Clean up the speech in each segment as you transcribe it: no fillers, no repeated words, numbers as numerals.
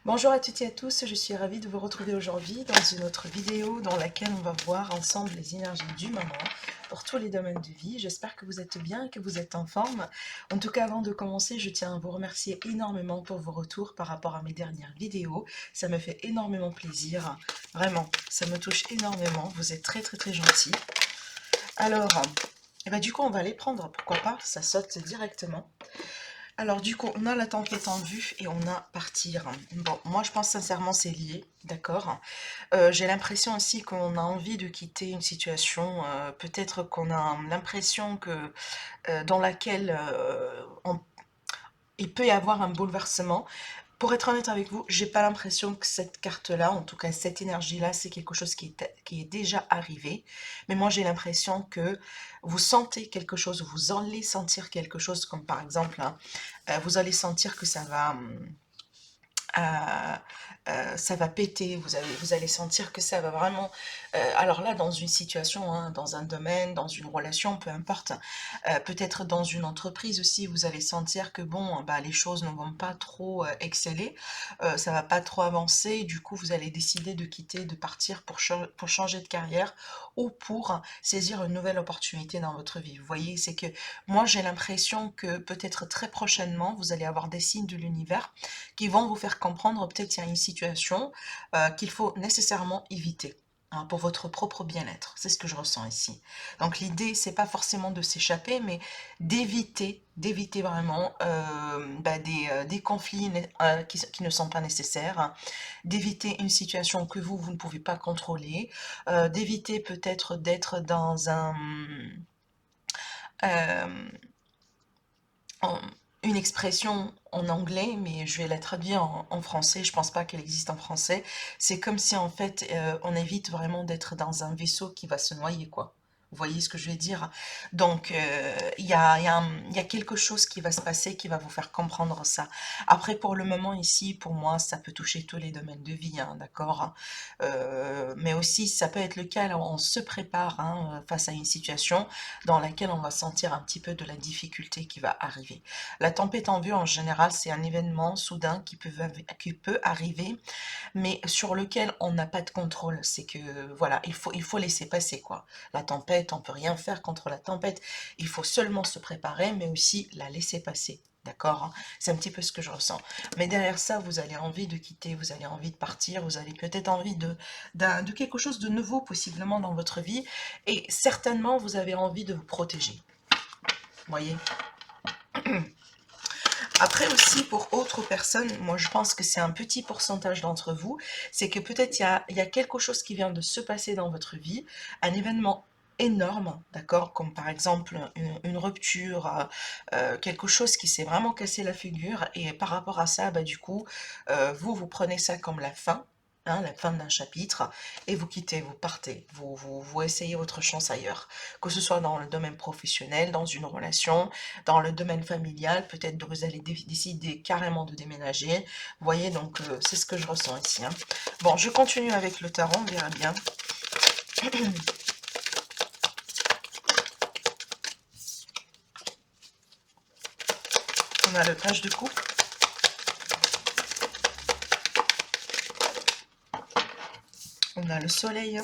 Bonjour à toutes et à tous, je suis ravie de vous retrouver aujourd'hui dans une autre vidéo dans laquelle on va voir ensemble les énergies du moment pour tous les domaines de vie. J'espère que vous êtes bien et que vous êtes en forme. En tout cas, avant de commencer, je tiens à vous remercier énormément pour vos retours par rapport à mes dernières vidéos. Ça me fait énormément plaisir. Vraiment, ça me touche énormément. Vous êtes très très très gentils. Alors, du coup, on va les prendre. Pourquoi pas? Ça saute directement. Alors du coup, on a la tempête en vue et on a partir. Bon, moi je pense sincèrement c'est lié, d'accord. J'ai l'impression aussi qu'on a envie de quitter une situation, peut-être qu'on a l'impression que dans laquelle il peut y avoir un bouleversement. Pour être honnête avec vous, j'ai pas l'impression que cette carte-là, en tout cas cette énergie-là, c'est quelque chose qui est déjà arrivé. Mais moi, j'ai l'impression que vous sentez quelque chose, vous allez sentir quelque chose, comme par exemple, hein, vous allez sentir que euh, ça va péter, vous allez sentir que ça va vraiment... alors là, dans une situation, hein, dans un domaine, dans une relation, peu importe, peut-être dans une entreprise aussi, vous allez sentir que bon, bah, les choses ne vont pas trop exceller, ça va pas trop avancer, du coup, vous allez décider de quitter, de partir pour changer de carrière ou pour saisir une nouvelle opportunité dans votre vie. Vous voyez, c'est que moi, j'ai l'impression que peut-être très prochainement, vous allez avoir des signes de l'univers qui vont vous faire comprendre peut-être qu'il y a une situation qu'il faut nécessairement éviter, hein, pour votre propre bien-être. C'est ce que je ressens ici. Donc l'idée, c'est pas forcément de s'échapper, mais d'éviter vraiment des conflits qui ne sont pas nécessaires, hein, d'éviter une situation que vous ne pouvez pas contrôler, d'éviter peut-être d'être dans euh, en- une expression en anglais, mais je vais la traduire en français. Je pense pas qu'elle existe en français. C'est comme si en fait on évite vraiment d'être dans un vaisseau qui va se noyer, quoi. Vous voyez ce que je veux dire? Donc, il y a quelque chose qui va se passer qui va vous faire comprendre ça. Après, pour le moment, ici, pour moi, ça peut toucher tous les domaines de vie, hein, d'accord? Mais aussi, ça peut être le cas, là, où on se prépare, hein, face à une situation dans laquelle on va sentir un petit peu de la difficulté qui va arriver. La tempête en vue, en général, c'est un événement soudain qui peut arriver, mais sur lequel on n'a pas de contrôle. C'est que, voilà, il faut laisser passer, quoi. La tempête, on peut rien faire contre la tempête. Il faut seulement se préparer, mais aussi la laisser passer. D'accord, hein. C'est un petit peu ce que je ressens. Mais derrière ça, vous avez envie de quitter, vous avez envie de partir, vous avez peut-être envie de quelque chose de nouveau possiblement dans votre vie. Et certainement, vous avez envie de vous protéger. Vous voyez. Après aussi, pour autres personnes, moi je pense que c'est un petit pourcentage d'entre vous, c'est que peut-être il y a quelque chose qui vient de se passer dans votre vie, un événement énorme, d'accord, comme par exemple une rupture, quelque chose qui s'est vraiment cassé la figure, et par rapport à ça, bah, du coup, vous prenez ça comme la fin, hein, la fin d'un chapitre, et vous quittez, vous partez, vous essayez votre chance ailleurs, que ce soit dans le domaine professionnel, dans une relation, dans le domaine familial, peut-être que vous allez décider carrément de déménager. Vous voyez, donc c'est ce que je ressens ici, hein. Bon, je continue avec le tarot, on verra bien. On a le page de coupe, on a le soleil,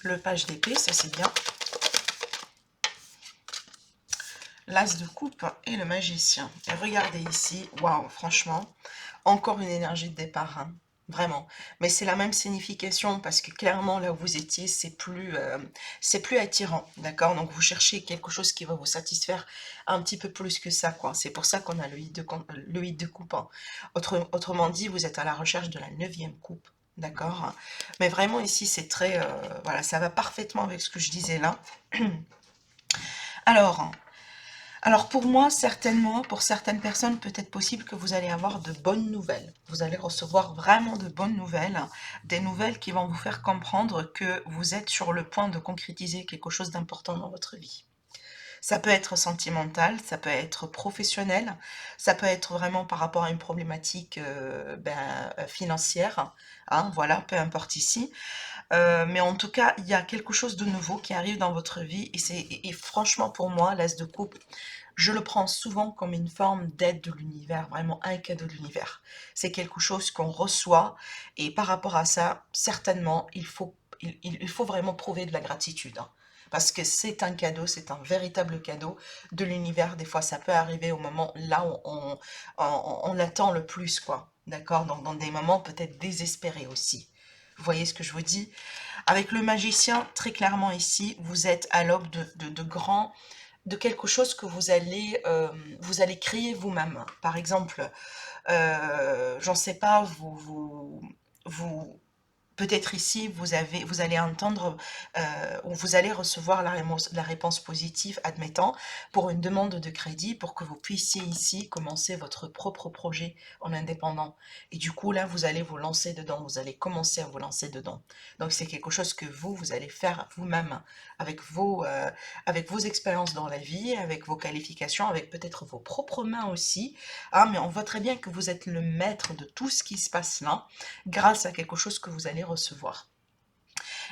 le page d'épée, ça c'est bien, l'as de coupe et le magicien. Et regardez ici, waouh, franchement, encore une énergie de départ, hein, vraiment. Mais c'est la même signification parce que clairement là où vous étiez, c'est plus attirant, d'accord? Donc vous cherchez quelque chose qui va vous satisfaire un petit peu plus que ça, quoi. C'est pour ça qu'on a le 8 de coupe, hein. Autrement dit, vous êtes à la recherche de la neuvième coupe. D'accord? Mais vraiment ici, c'est très... voilà, ça va parfaitement avec ce que je disais là. Alors, alors pour moi, certainement, pour certaines personnes, peut-être possible que vous allez avoir de bonnes nouvelles. Vous allez recevoir vraiment de bonnes nouvelles, des nouvelles qui vont vous faire comprendre que vous êtes sur le point de concrétiser quelque chose d'important dans votre vie. Ça peut être sentimental, ça peut être professionnel, ça peut être vraiment par rapport à une problématique financière, hein, voilà, peu importe ici. Mais en tout cas, il y a quelque chose de nouveau qui arrive dans votre vie et franchement pour moi, l'as de coupe, je le prends souvent comme une forme d'aide de l'univers, vraiment un cadeau de l'univers. C'est quelque chose qu'on reçoit et par rapport à ça, certainement, il faut vraiment prouver de la gratitude, hein. Parce que c'est un cadeau, c'est un véritable cadeau de l'univers. Des fois, ça peut arriver au moment là où on l'attend le plus, quoi. D'accord? Dans des moments peut-être désespérés aussi. Vous voyez ce que je vous dis? Avec le magicien, très clairement ici, vous êtes à l'aube de quelque chose que vous allez créer vous-même. Par exemple, j'en sais pas, vous peut-être ici, vous allez entendre ou vous allez recevoir la réponse positive, admettant, pour une demande de crédit, pour que vous puissiez ici commencer votre propre projet en indépendant. Et du coup, là, vous allez vous lancer dedans, vous allez commencer à vous lancer dedans. Donc, c'est quelque chose que vous allez faire vous-même, avec vos expériences dans la vie, avec vos qualifications, avec peut-être vos propres mains aussi. Ah, mais on voit très bien que vous êtes le maître de tout ce qui se passe là, grâce à quelque chose que vous allez recevoir.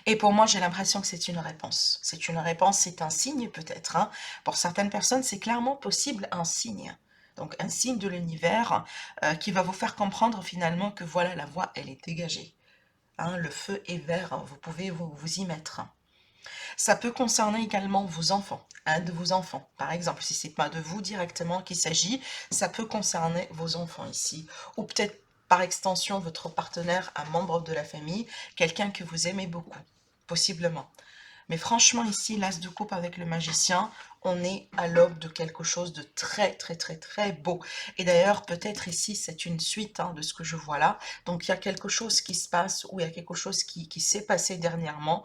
Et pour moi, j'ai l'impression que c'est une réponse. C'est une réponse, c'est un signe peut-être, hein. Pour certaines personnes, c'est clairement possible un signe. Donc un signe de l'univers qui va vous faire comprendre finalement que voilà, la voie, elle est dégagée, hein. Le feu est vert, hein. Vous pouvez vous y mettre. Ça peut concerner également vos enfants, un de vos enfants. Par exemple, si c'est pas de vous directement qu'il s'agit, ça peut concerner vos enfants ici. Ou peut-être par extension votre partenaire, un membre de la famille, quelqu'un que vous aimez beaucoup, possiblement. Mais franchement, ici, l'as de coupe avec le magicien, on est à l'aube de quelque chose de très, très, très, très beau. Et d'ailleurs, peut-être ici, c'est une suite hein, de ce que je vois là. Donc, il y a quelque chose qui se passe ou il y a quelque chose qui s'est passé dernièrement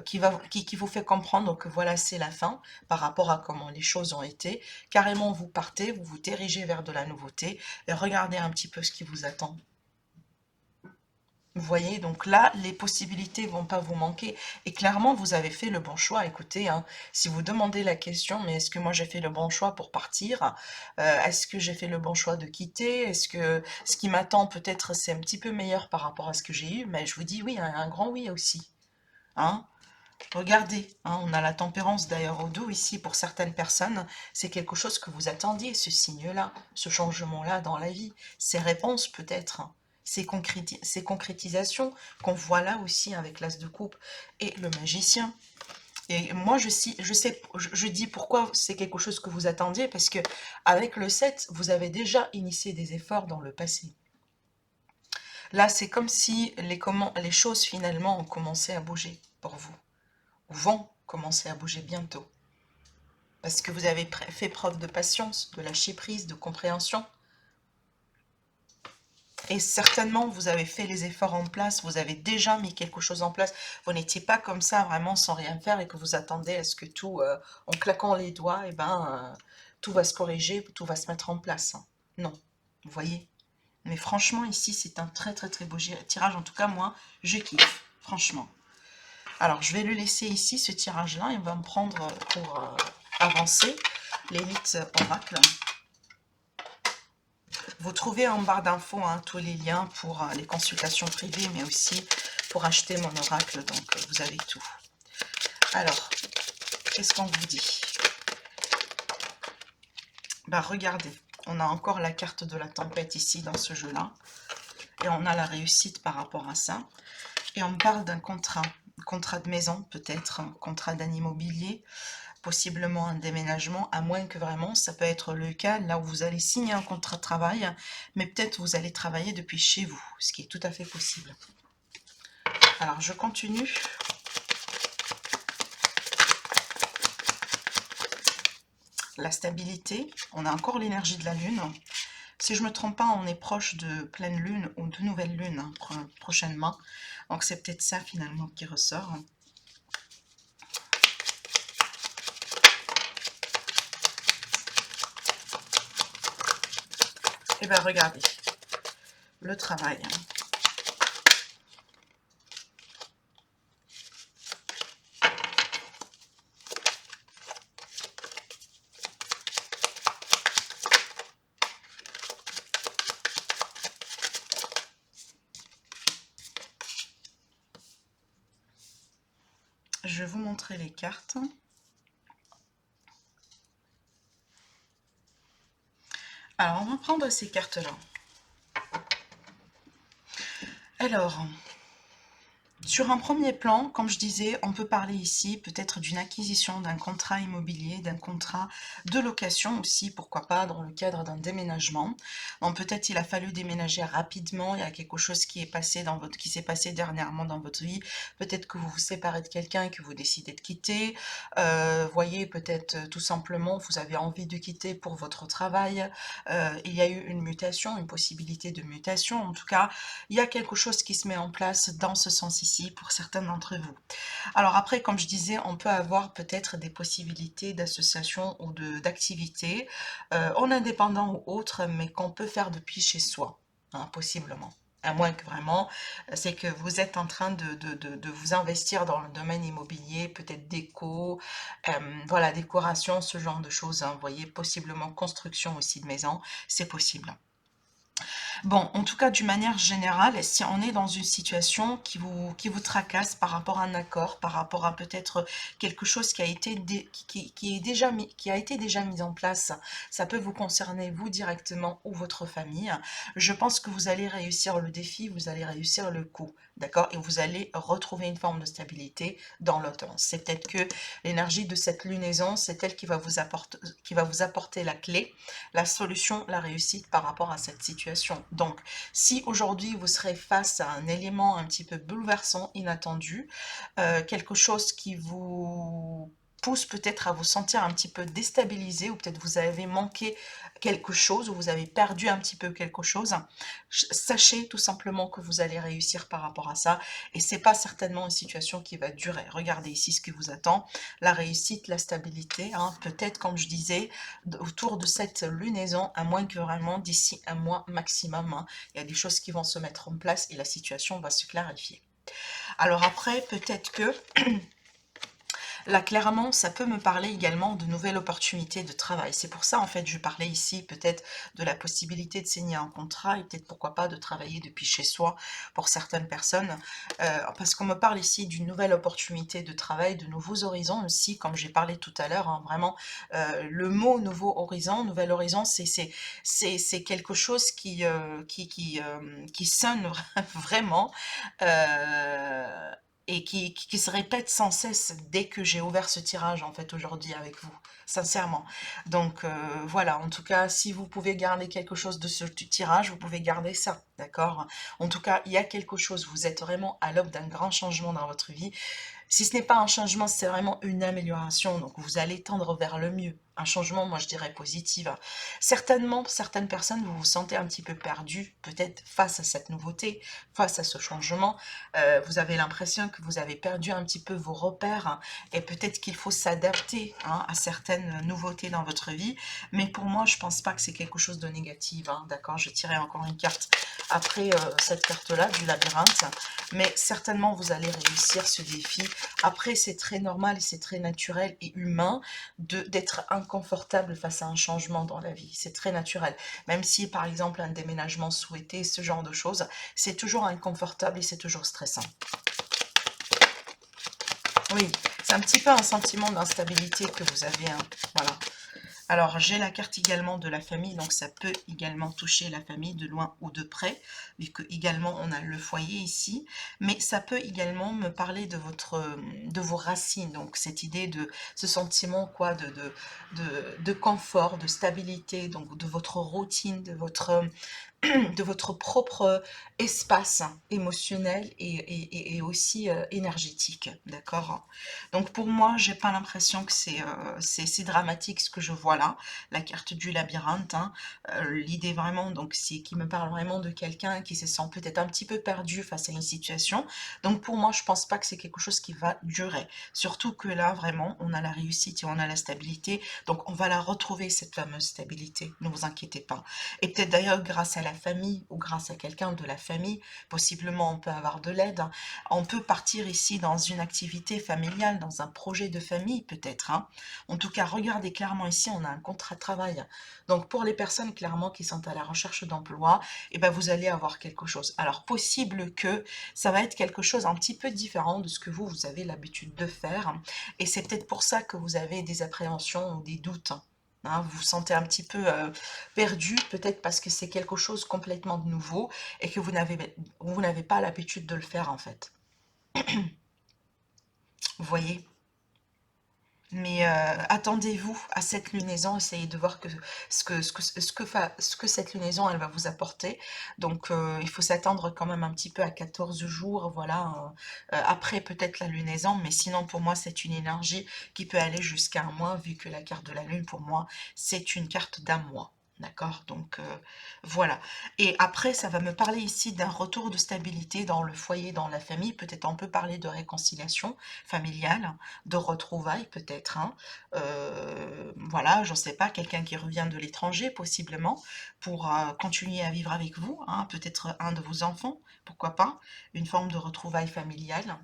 qui vous fait comprendre que voilà, c'est la fin par rapport à comment les choses ont été. Carrément, vous partez, vous vous dirigez vers de la nouveauté et regardez un petit peu ce qui vous attend. Vous voyez, donc là, les possibilités vont pas vous manquer. Et clairement, vous avez fait le bon choix. Écoutez, hein, si vous demandez la question, mais est-ce que moi j'ai fait le bon choix pour partir? Est-ce que j'ai fait le bon choix de quitter? Est-ce que ce qui m'attend peut-être c'est un petit peu meilleur par rapport à ce que j'ai eu? Mais je vous dis oui, un grand oui aussi. Hein? Regardez, hein, on a la tempérance d'ailleurs au dos ici pour certaines personnes. C'est quelque chose que vous attendiez, ce signe-là, ce changement-là dans la vie, ces réponses peut-être, hein, ces concrétisations qu'on voit là aussi avec l'as de coupe et le magicien. Et moi, je dis pourquoi c'est quelque chose que vous attendiez, parce que avec le 7, vous avez déjà initié des efforts dans le passé. Là, c'est comme si les choses finalement ont commencé à bouger pour vous, ou vont commencer à bouger bientôt. Parce que vous avez fait preuve de patience, de lâcher prise, de compréhension. Et certainement, vous avez fait les efforts en place, vous avez déjà mis quelque chose en place. Vous n'étiez pas comme ça, vraiment, sans rien faire et que vous attendez à ce que tout, en claquant les doigts, tout va se corriger, tout va se mettre en place, hein. Non, vous voyez. Mais franchement, ici, c'est un très, très, très beau tirage. En tout cas, moi, je kiffe, franchement. Alors, je vais le laisser ici, ce tirage-là, et on va me prendre pour avancer l'élite oracle. Vous trouvez en barre d'infos hein, tous les liens pour les consultations privées, mais aussi pour acheter mon oracle, donc vous avez tout. Alors, qu'est-ce qu'on vous dit? Bah regardez, on a encore la carte de la tempête ici dans ce jeu-là, et on a la réussite par rapport à ça. Et on parle d'un contrat de maison peut-être, un contrat d'immobilier, possiblement un déménagement, à moins que vraiment, ça peut être le cas là où vous allez signer un contrat de travail, mais peut-être vous allez travailler depuis chez vous, ce qui est tout à fait possible. Alors, je continue. La stabilité, on a encore l'énergie de la lune. Si je ne me trompe pas, on est proche de pleine lune ou de nouvelle lune hein, prochainement. Donc, c'est peut-être ça finalement qui ressort. Et bien, regardez, le travail. Je vais vous montrer les cartes. Alors, on va prendre ces cartes-là. Alors, sur un premier plan, comme je disais, on peut parler ici peut-être d'une acquisition d'un contrat immobilier, d'un contrat de location aussi, pourquoi pas, dans le cadre d'un déménagement. Donc peut-être il a fallu déménager rapidement, il y a quelque chose qui est passé qui s'est passé dernièrement dans votre vie. Peut-être que vous vous séparez de quelqu'un et que vous décidez de quitter. Voyez, peut-être tout simplement, vous avez envie de quitter pour votre travail. Il y a eu une mutation, une possibilité de mutation. En tout cas, il y a quelque chose qui se met en place dans ce sens ici pour certains d'entre vous. Alors après, comme je disais, on peut avoir peut-être des possibilités d'association ou d'activités en indépendant ou autre, mais qu'on peut faire depuis chez soi, hein, possiblement. À moins que vraiment, c'est que vous êtes en train de vous investir dans le domaine immobilier, peut-être déco, voilà, décoration, ce genre de choses, hein. Vous voyez, possiblement construction aussi de maison, c'est possible. Bon, en tout cas, d'une manière générale, si on est dans une situation qui vous tracasse par rapport à un accord, par rapport à peut-être quelque chose qui a été, qui est déjà qui a été déjà mis en place, ça peut vous concerner vous directement ou votre famille. Je pense que vous allez réussir le défi, vous allez réussir le coup, d'accord? Et vous allez retrouver une forme de stabilité dans l'automne. C'est peut-être que l'énergie de cette lunaison, c'est elle qui va vous apporter la clé, la solution, la réussite par rapport à cette situation. Donc, si aujourd'hui vous serez face à un élément un petit peu bouleversant, inattendu, quelque chose qui vous pousse peut-être à vous sentir un petit peu déstabilisé, ou peut-être vous avez manqué quelque chose, ou vous avez perdu un petit peu quelque chose, sachez tout simplement que vous allez réussir par rapport à ça, et c'est pas certainement une situation qui va durer. Regardez ici ce qui vous attend, la réussite, la stabilité, hein, peut-être comme je disais, autour de cette lunaison, à moins que vraiment d'ici un mois maximum, hein, il y a des choses qui vont se mettre en place et la situation va se clarifier. Alors après, peut-être que là, clairement, ça peut me parler également de nouvelles opportunités de travail. C'est pour ça, en fait, je parlais ici peut-être de la possibilité de signer un contrat et peut-être pourquoi pas de travailler depuis chez soi pour certaines personnes. Parce qu'on me parle ici d'une nouvelle opportunité de travail, de nouveaux horizons aussi, comme j'ai parlé tout à l'heure, hein, vraiment, le mot nouveau horizon, nouvel horizon, c'est quelque chose qui sonne vraiment. euh, et qui se répète sans cesse dès que j'ai ouvert ce tirage en fait aujourd'hui avec vous, sincèrement. Donc voilà, en tout cas, si vous pouvez garder quelque chose de ce tirage, vous pouvez garder ça, d'accord? En tout cas, il y a quelque chose, vous êtes vraiment à l'aube d'un grand changement dans votre vie. Si ce n'est pas un changement, c'est vraiment une amélioration. Donc, vous allez tendre vers le mieux. Un changement, moi, je dirais positif. Certainement, certaines personnes, vous vous sentez un petit peu perdu, peut-être face à cette nouveauté, face à ce changement. Vous avez l'impression que vous avez perdu un petit peu vos repères, hein, et peut-être qu'il faut s'adapter, hein, à certaines nouveautés dans votre vie. Mais pour moi, je pense pas que c'est quelque chose de négatif, hein, d'accord? Je tirerai encore une carte après cette carte-là du labyrinthe. Mais certainement, vous allez réussir ce défi. Après, c'est très normal et c'est très naturel et humain d'être inconfortable face à un changement dans la vie. C'est très naturel. Même si, par exemple, un déménagement souhaité, ce genre de choses, c'est toujours inconfortable et c'est toujours stressant. Oui, c'est un petit peu un sentiment d'instabilité que vous avez, hein. Voilà. Alors, j'ai la carte également de la famille, donc ça peut également toucher la famille de loin ou de près, vu que également on a le foyer ici, mais ça peut également me parler de vos racines, donc cette idée de ce sentiment quoi, de confort, de stabilité, donc de votre routine, de votre propre espace émotionnel et aussi énergétique, d'accord? Donc pour moi, j'ai pas l'impression que c'est dramatique ce que je vois là, la carte du labyrinthe, hein. L'idée vraiment, donc c'est qui me parle vraiment de quelqu'un qui se sent peut-être un petit peu perdu face à une situation. Donc pour moi, je pense pas que c'est quelque chose qui va durer. Surtout que là, vraiment, on a la réussite et on a la stabilité. Donc on va la retrouver, cette fameuse stabilité. Ne vous inquiétez pas. Et peut-être d'ailleurs grâce à la famille ou grâce à quelqu'un de la famille, possiblement on peut avoir de l'aide, hein. On peut partir ici dans une activité familiale, dans un projet de famille peut-être, hein. En tout cas, regardez clairement ici, on a un contrat de travail. Donc pour les personnes clairement qui sont à la recherche d'emploi, eh ben, vous allez avoir quelque chose. Alors possible que ça va être quelque chose un petit peu différent de ce que vous avez l'habitude de faire. Et c'est peut-être pour ça que vous avez des appréhensions ou des doutes. hein. Vous vous sentez un petit peu perdu, peut-être parce que c'est quelque chose complètement de nouveau et que vous n'avez pas l'habitude de le faire en fait. Vous voyez? Mais attendez-vous à cette lunaison, essayez de voir ce que cette lunaison elle va vous apporter. Donc il faut s'attendre quand même un petit peu à 14 jours, voilà, après peut-être la lunaison, mais sinon pour moi c'est une énergie qui peut aller jusqu'à un mois, vu que la carte de la lune pour moi c'est une carte d'un mois. D'accord, donc voilà. Et après, ça va me parler ici d'un retour de stabilité dans le foyer, dans la famille. Peut-être on peut parler de réconciliation familiale, de retrouvailles peut-être, hein. Voilà, je ne sais pas, quelqu'un qui revient de l'étranger possiblement pour continuer à vivre avec vous, hein, peut-être un de vos enfants, pourquoi pas, une forme de retrouvailles familiales.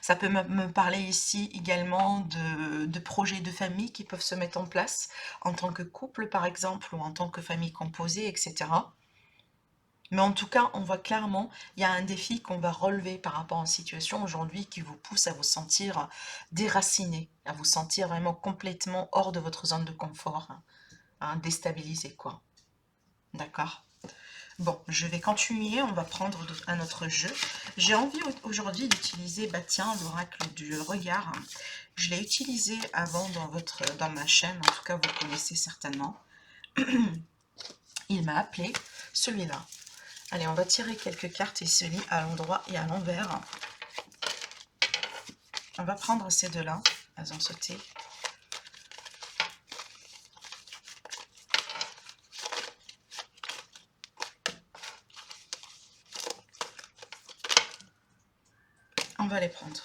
Ça peut me parler ici également de projets de famille qui peuvent se mettre en place en tant que couple par exemple ou en tant que famille composée, etc. Mais en tout cas, on voit clairement, il y a un défi qu'on va relever par rapport à une situation aujourd'hui qui vous pousse à vous sentir déraciné, à vous sentir vraiment complètement hors de votre zone de confort, hein, déstabilisé quoi. D'accord? Bon, je vais continuer, on va prendre un autre jeu. J'ai envie aujourd'hui d'utiliser, bah tiens, l'oracle du regard. Je l'ai utilisé avant dans ma chaîne, en tout cas vous le connaissez certainement. Il m'a appelé, celui-là. Allez, on va tirer quelques cartes et se lit à l'endroit et à l'envers. On va prendre ces deux-là. Elles ont sauté. On va les prendre.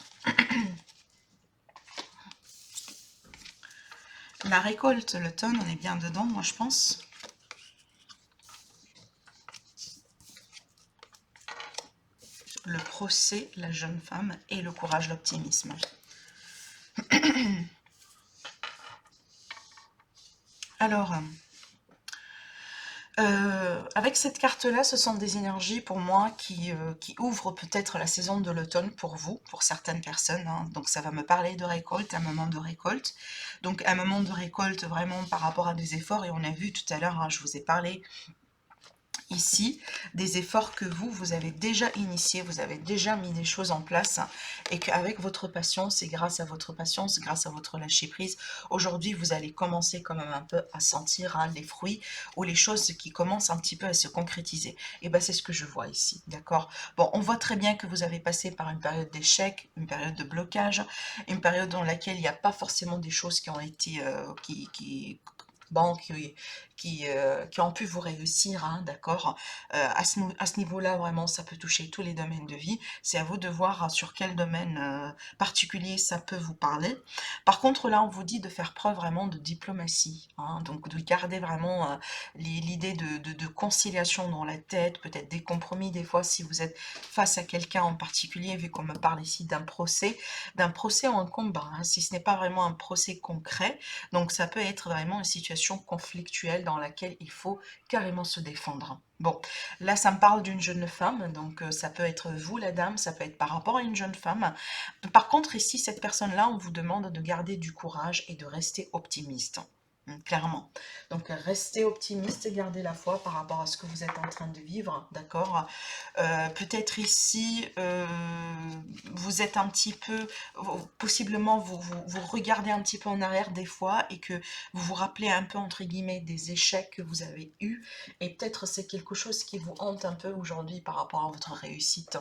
La récolte, l'automne, on est bien dedans, moi je pense. Le procès, la jeune femme et le courage, l'optimisme. Alors, avec cette carte-là, ce sont des énergies pour moi qui ouvrent peut-être la saison de l'automne pour vous, pour certaines personnes, hein. Donc ça va me parler de récolte, un moment de récolte. Donc un moment de récolte vraiment par rapport à des efforts. Et on a vu tout à l'heure, hein, je vous ai parlé ici des efforts que vous avez déjà initiés, vous avez déjà mis des choses en place et qu'avec votre patience et grâce à votre patience, grâce à votre lâcher prise, aujourd'hui vous allez commencer quand même un peu à sentir, hein, les fruits ou les choses qui commencent un petit peu à se concrétiser. Et ben c'est ce que je vois ici, d'accord? Bon, on voit très bien que vous avez passé par une période d'échec, une période de blocage, une période dans laquelle il n'y a pas forcément des choses qui ont été bon, qui ont pu vous réussir, hein, d'accord. À ce niveau-là, vraiment, ça peut toucher tous les domaines de vie. C'est à vous de voir sur quel domaine particulier ça peut vous parler. Par contre, là, on vous dit de faire preuve vraiment de diplomatie, hein, donc de garder vraiment l'idée de conciliation dans la tête, peut-être des compromis des fois si vous êtes face à quelqu'un en particulier, vu qu'on me parle ici d'un procès ou un combat, hein, si ce n'est pas vraiment un procès concret. Donc ça peut être vraiment une situation conflictuelle dans laquelle il faut carrément se défendre. Bon, là ça me parle d'une jeune femme, donc ça peut être vous la dame, ça peut être par rapport à une jeune femme. Par contre ici, cette personne-là, on vous demande de garder du courage et de rester optimiste. Clairement. Donc restez optimiste, gardez la foi par rapport à ce que vous êtes en train de vivre, d'accord. Peut-être ici, vous êtes un petit peu, possiblement vous regardez un petit peu en arrière des fois et que vous vous rappelez un peu entre guillemets des échecs que vous avez eus et peut-être c'est quelque chose qui vous hante un peu aujourd'hui par rapport à votre réussite.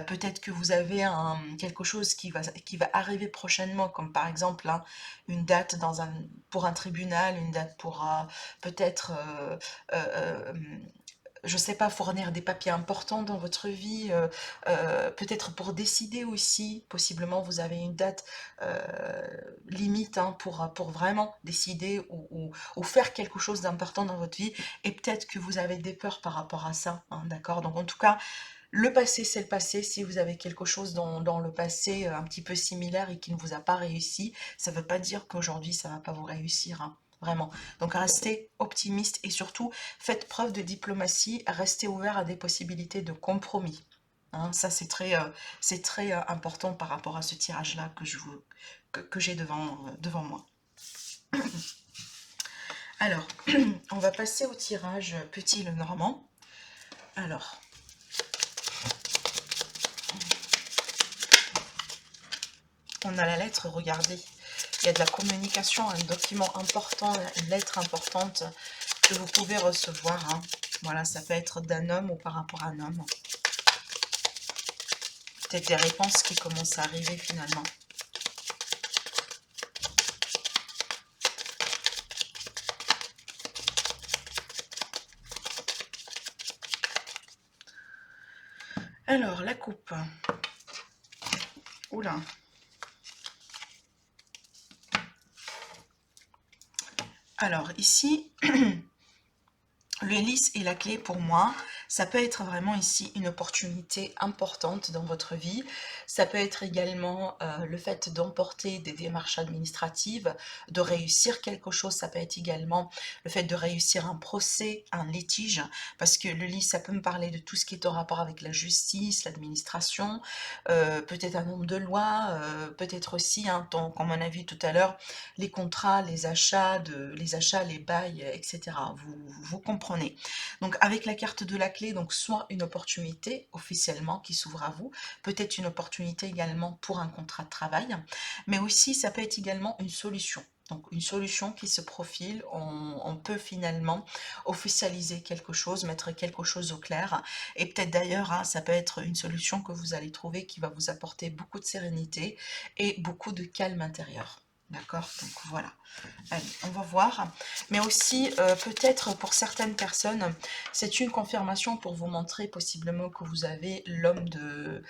Peut-être que vous avez quelque chose qui va arriver prochainement, comme par exemple hein, une date pour un tribunal, une date pour peut-être euh, je sais pas, fournir des papiers importants dans votre vie, peut-être pour décider aussi, possiblement vous avez une date limite hein, pour vraiment décider ou faire quelque chose d'important dans votre vie, et peut-être que vous avez des peurs par rapport à ça, hein, d'accord? Donc en tout cas, le passé c'est le passé, si vous avez quelque chose dans le passé un petit peu similaire et qui ne vous a pas réussi, ça ne veut pas dire qu'aujourd'hui ça ne va pas vous réussir, hein, vraiment. Donc restez optimiste et surtout faites preuve de diplomatie, restez ouvert à des possibilités de compromis. Hein, ça c'est très important par rapport à ce tirage-là que j'ai devant moi. Alors, on va passer au tirage petit le normand. Alors, on a la lettre, regardez. Il y a de la communication, un document important, une lettre importante que vous pouvez recevoir. Hein. Voilà, ça peut être d'un homme ou par rapport à un homme. Peut-être des réponses qui commencent à arriver finalement. Alors, la coupe. Oula. Alors, ici, l'hélice est la clé pour moi. Ça peut être vraiment ici une opportunité importante dans votre vie. Ça peut être également le fait d'emporter des démarches administratives, de réussir quelque chose. Ça peut être également le fait de réussir un procès, un litige, parce que le lit, ça peut me parler de tout ce qui est en rapport avec la justice, l'administration, peut-être un nombre de lois, peut-être aussi, hein, comme on a vu tout à l'heure, les contrats, les achats, les bails, etc. Vous comprenez. Donc avec la carte de la clé, donc soit une opportunité officiellement qui s'ouvre à vous, peut-être une opportunité également pour un contrat de travail, mais aussi ça peut être également une solution. Donc une solution qui se profile, on peut finalement officialiser quelque chose, mettre quelque chose au clair. Et peut-être d'ailleurs, hein, ça peut être une solution que vous allez trouver qui va vous apporter beaucoup de sérénité et beaucoup de calme intérieur. D'accord? Donc voilà. Allez, on va voir. Mais aussi, peut-être pour certaines personnes, c'est une confirmation pour vous montrer possiblement que vous avez l'homme de...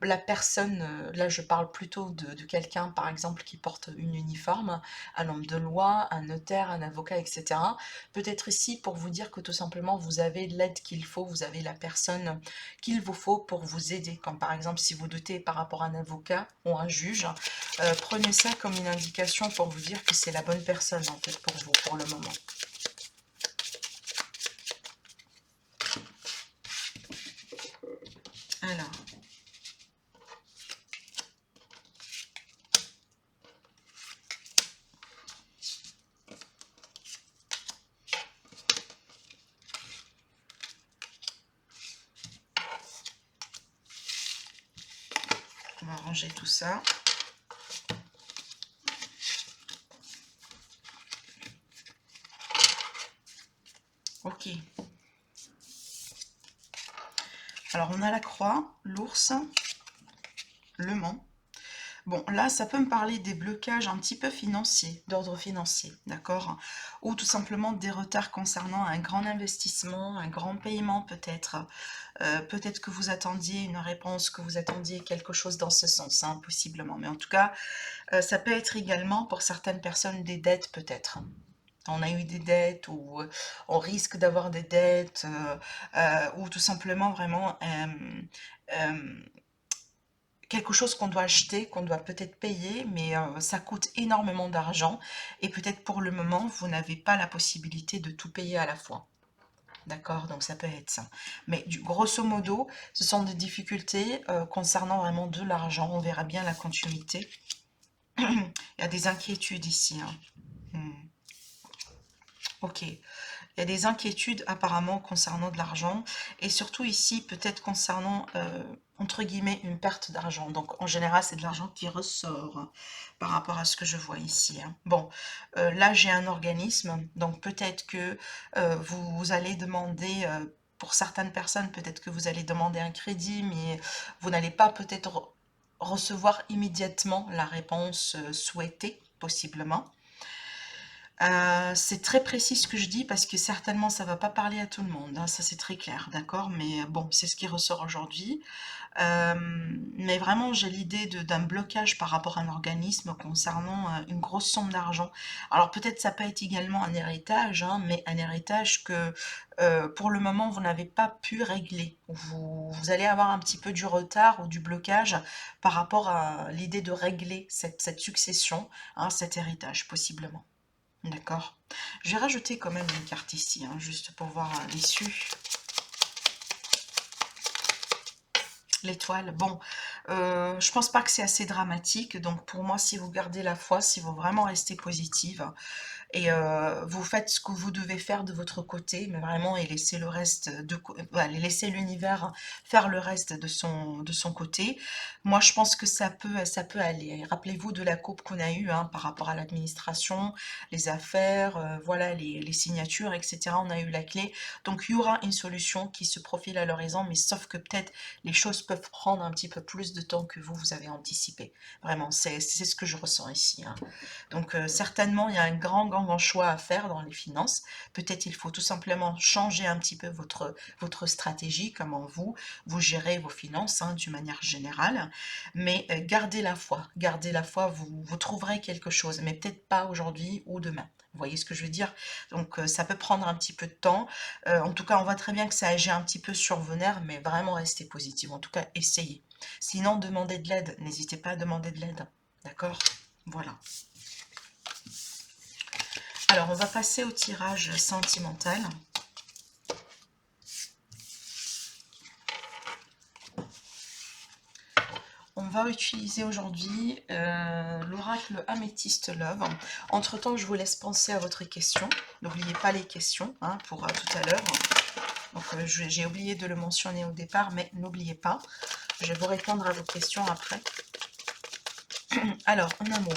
la personne, là je parle plutôt de quelqu'un par exemple qui porte une uniforme, un homme de loi, un notaire, un avocat, etc. Peut-être ici pour vous dire que tout simplement vous avez l'aide qu'il faut, vous avez la personne qu'il vous faut pour vous aider. Comme par exemple si vous doutez par rapport à un avocat ou un juge, prenez ça comme une indication pour vous dire que c'est la bonne personne en fait pour vous pour le moment. Alors, on va ranger tout ça. Ok. Alors, on a la croix, l'ours, le mont. Bon, là, ça peut me parler des blocages un petit peu financiers, d'ordre financier, d'accord? Ou tout simplement des retards concernant un grand investissement, un grand paiement peut-être. Peut-être que vous attendiez une réponse, que vous attendiez quelque chose dans ce sens, hein, possiblement. Mais en tout cas, ça peut être également pour certaines personnes des dettes peut-être. On a eu des dettes ou on risque d'avoir des dettes ou tout simplement vraiment quelque chose qu'on doit acheter, qu'on doit peut-être payer, mais ça coûte énormément d'argent et peut-être pour le moment, vous n'avez pas la possibilité de tout payer à la fois. D'accord, donc ça peut être ça. Mais grosso modo, ce sont des difficultés concernant vraiment de l'argent. On verra bien la continuité. Il y a des inquiétudes ici. Hein. Ok. Il y a des inquiétudes apparemment concernant de l'argent et surtout ici peut-être concernant entre guillemets une perte d'argent. Donc en général c'est de l'argent qui ressort par rapport à ce que je vois ici. Hein. Bon, là j'ai un organisme donc peut-être que vous allez demander pour certaines personnes peut-être que vous allez demander un crédit mais vous n'allez pas peut-être recevoir immédiatement la réponse souhaitée possiblement. C'est très précis ce que je dis parce que certainement ça va pas parler à tout le monde, hein, ça c'est très clair, d'accord? Mais bon, c'est ce qui ressort aujourd'hui. Euh, mais vraiment, j'ai l'idée d'un blocage par rapport à un organisme concernant une grosse somme d'argent. Alors peut-être ça peut être également un héritage, hein, mais un héritage que pour le moment vous n'avez pas pu régler. Vous allez avoir un petit peu du retard ou du blocage par rapport à l'idée de régler cette succession, hein, cet héritage possiblement. D'accord. Je vais rajouter quand même une carte ici, hein, juste pour voir l'issue. L'étoile. Bon, Je pense pas que c'est assez dramatique, donc pour moi, si vous gardez la foi, si vous vraiment restez positive, et vous faites ce que vous devez faire de votre côté, mais vraiment, et laissez le reste voilà, laissez l'univers faire le reste de son côté. Moi, je pense que ça peut aller. Et rappelez-vous de la coupe qu'on a eue hein, par rapport à l'administration, les affaires, voilà, les signatures, etc. On a eu la clé. Donc, il y aura une solution qui se profile à l'horizon, mais sauf que peut-être les choses peuvent prendre un petit peu plus de temps que vous avez anticipé. Vraiment, c'est ce que je ressens ici. Hein. Donc certainement, il y a un grand choix à faire dans les finances. Peut-être il faut tout simplement changer un petit peu votre stratégie, comment vous gérez vos finances hein, d'une manière générale. Mais gardez la foi, vous trouverez quelque chose, mais peut-être pas aujourd'hui ou demain. Vous voyez ce que je veux dire? Donc ça peut prendre un petit peu de temps. En tout cas, on voit très bien que ça agit un petit peu sur vos nerfs, mais vraiment restez positif. En tout cas, essayez. Sinon, demandez de l'aide. N'hésitez pas à demander de l'aide. D'accord? Voilà. Alors, on va passer au tirage sentimental. On va utiliser aujourd'hui l'oracle Améthyste Love. Entre-temps, je vous laisse penser à votre question. N'oubliez pas les questions hein, pour tout à l'heure. Donc, j'ai oublié de le mentionner au départ, mais n'oubliez pas. Je vais vous répondre à vos questions après. Alors, en amour.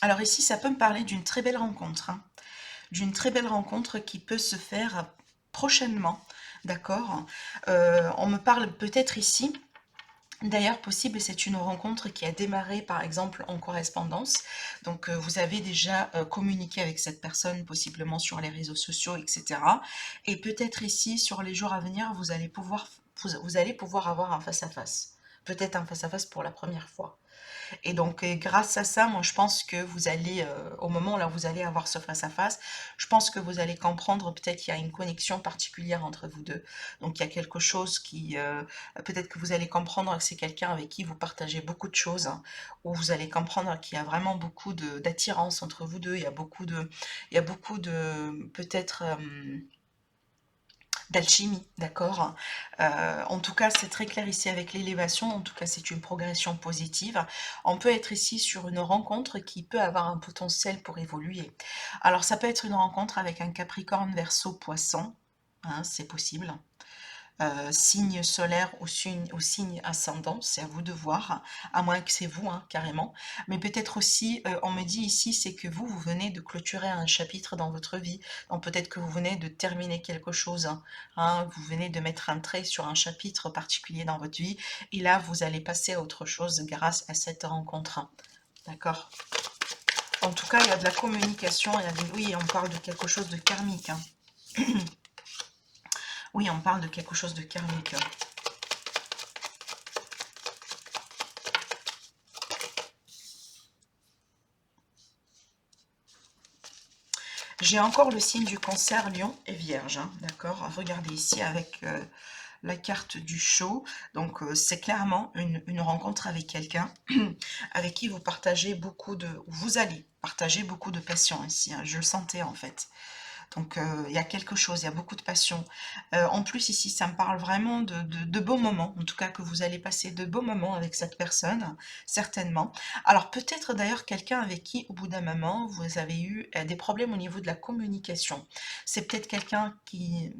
Alors ici, ça peut me parler d'une très belle rencontre. Hein. D'une très belle rencontre qui peut se faire prochainement. D'accord. On me parle peut-être ici. D'ailleurs, possible, c'est une rencontre qui a démarré par exemple en correspondance. Donc, vous avez déjà communiqué avec cette personne, possiblement sur les réseaux sociaux, etc. Et peut-être ici, sur les jours à venir, vous allez pouvoir avoir un face-à-face. Peut-être un face-à-face pour la première fois. Et donc, grâce à ça, moi, je pense que vous allez, au moment où là, vous allez avoir ce face-à-face, je pense que vous allez comprendre, peut-être qu'il y a une connexion particulière entre vous deux. Donc, il y a quelque chose qui, peut-être que vous allez comprendre que c'est quelqu'un avec qui vous partagez beaucoup de choses, hein, ou vous allez comprendre qu'il y a vraiment beaucoup d'attirance entre vous deux. Il y a beaucoup de, peut-être, d'alchimie, d'accord. En tout cas, c'est très clair ici avec l'élévation, en tout cas c'est une progression positive. On peut être ici sur une rencontre qui peut avoir un potentiel pour évoluer. Alors ça peut être une rencontre avec un Capricorne, Verseau, Poisson, hein, c'est possible. Signe solaire ou signe ascendant, c'est à vous de voir, à moins que c'est vous, hein, carrément. Mais peut-être aussi, on me dit ici, c'est que vous venez de clôturer un chapitre dans votre vie. Donc peut-être que vous venez de terminer quelque chose, hein, vous venez de mettre un trait sur un chapitre particulier dans votre vie, et là, vous allez passer à autre chose grâce à cette rencontre. D'accord? En tout cas, il y a de la communication, oui, on parle de quelque chose de karmique. Hein. Oui, on parle de quelque chose de karmique. J'ai encore le signe du Cancer, Lion et Vierge, hein, d'accord? Regardez ici avec la carte du show. Donc, c'est clairement une rencontre avec quelqu'un avec qui vous partagez vous allez partager beaucoup de passion ici. Hein, je le sentais en fait. Donc, il y a quelque chose, il y a beaucoup de passion. En plus, ici, ça me parle vraiment de beaux moments, en tout cas que vous allez passer de beaux moments avec cette personne, certainement. Alors, peut-être d'ailleurs quelqu'un avec qui, au bout d'un moment, vous avez eu des problèmes au niveau de la communication. C'est peut-être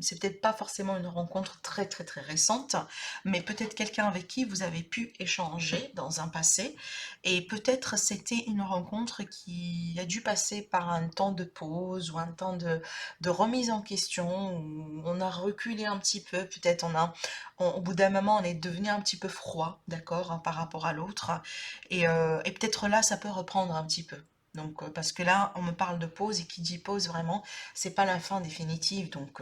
c'est peut-être pas forcément une rencontre très récente, mais peut-être quelqu'un avec qui vous avez pu échanger dans un passé, et peut-être c'était une rencontre qui a dû passer par un temps de pause ou un temps de remise en question, où on a reculé un petit peu, peut-être au bout d'un moment, on est devenu un petit peu froid, d'accord, hein, par rapport à l'autre, et peut-être là, ça peut reprendre un petit peu. Donc, parce que là, on me parle de pause, et qui dit pause, vraiment, c'est pas la fin définitive. Donc,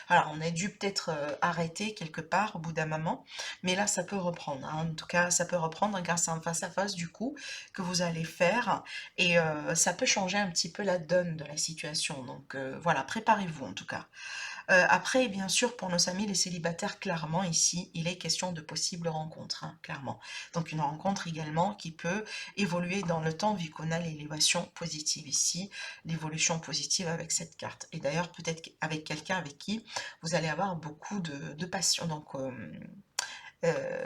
voilà, on a dû peut-être arrêter quelque part au bout d'un moment, mais là, ça peut reprendre. Hein. En tout cas, ça peut reprendre grâce à un face-à-face, du coup, que vous allez faire, et ça peut changer un petit peu la donne de la situation. Donc voilà, préparez-vous en tout cas. Après, bien sûr, pour nos amis les célibataires, clairement, ici, il est question de possibles rencontres, hein, clairement. Donc, une rencontre également qui peut évoluer dans le temps, vu qu'on a l'élévation positive ici, l'évolution positive avec cette carte. Et d'ailleurs, peut-être avec quelqu'un avec qui vous allez avoir beaucoup de passion. Donc,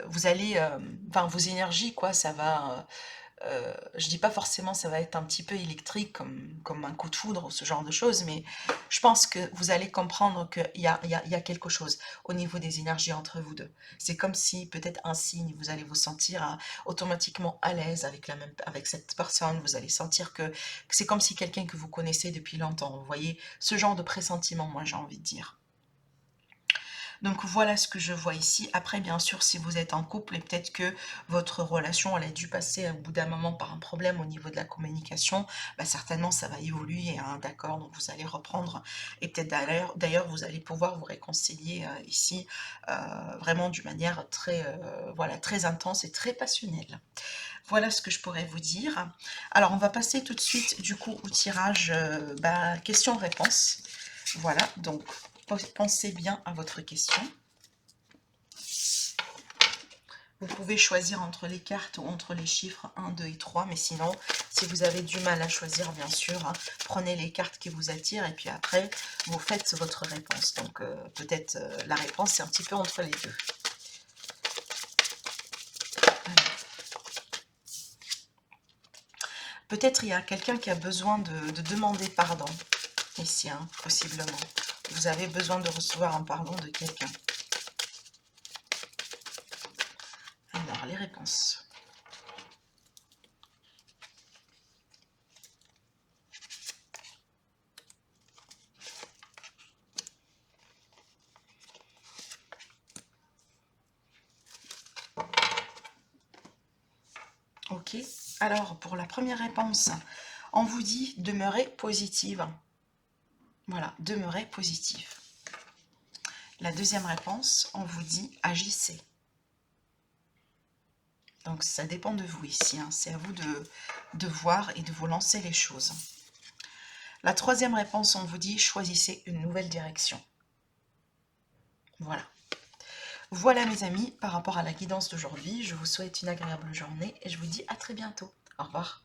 vous allez, enfin, vos énergies, quoi, ça va. Je dis pas forcément ça va être un petit peu électrique comme un coup de foudre ou ce genre de choses, mais je pense que vous allez comprendre qu'il y a quelque chose au niveau des énergies entre vous deux. C'est comme si peut-être un signe, vous allez vous sentir automatiquement à l'aise avec, avec cette personne, vous allez sentir que c'est comme si quelqu'un que vous connaissez depuis longtemps. Vous voyez ce genre de pressentiment, moi j'ai envie de dire. Donc voilà ce que je vois ici. Après, bien sûr, si vous êtes en couple et peut-être que votre relation, elle a dû passer au bout d'un moment par un problème au niveau de la communication, bah, certainement ça va évoluer, hein, d'accord? Donc vous allez reprendre et peut-être d'ailleurs vous allez pouvoir vous réconcilier ici vraiment d'une manière très, voilà, très intense et très passionnelle. Voilà ce que je pourrais vous dire. Alors on va passer tout de suite du coup au tirage bah, question-réponse. Voilà, donc pensez bien à votre question. Vous pouvez choisir entre les cartes ou entre les chiffres 1, 2 et 3, mais sinon, si vous avez du mal à choisir, bien sûr, hein, prenez les cartes qui vous attirent et puis après, vous faites votre réponse. Donc, peut-être la réponse, c'est un petit peu entre les deux. Peut-être il y a quelqu'un qui a besoin de demander pardon, ici, hein, possiblement. Vous avez besoin de recevoir un pardon de quelqu'un. Alors, les réponses. Ok, alors pour la première réponse, on vous dit demeurer positive. Voilà, demeurer positive. La deuxième réponse, on vous dit agissez. Donc ça dépend de vous ici, hein. C'est à vous de voir et de vous lancer les choses. La troisième réponse, on vous dit choisissez une nouvelle direction. Voilà. Voilà mes amis, par rapport à la guidance d'aujourd'hui, je vous souhaite une agréable journée et je vous dis à très bientôt. Au revoir.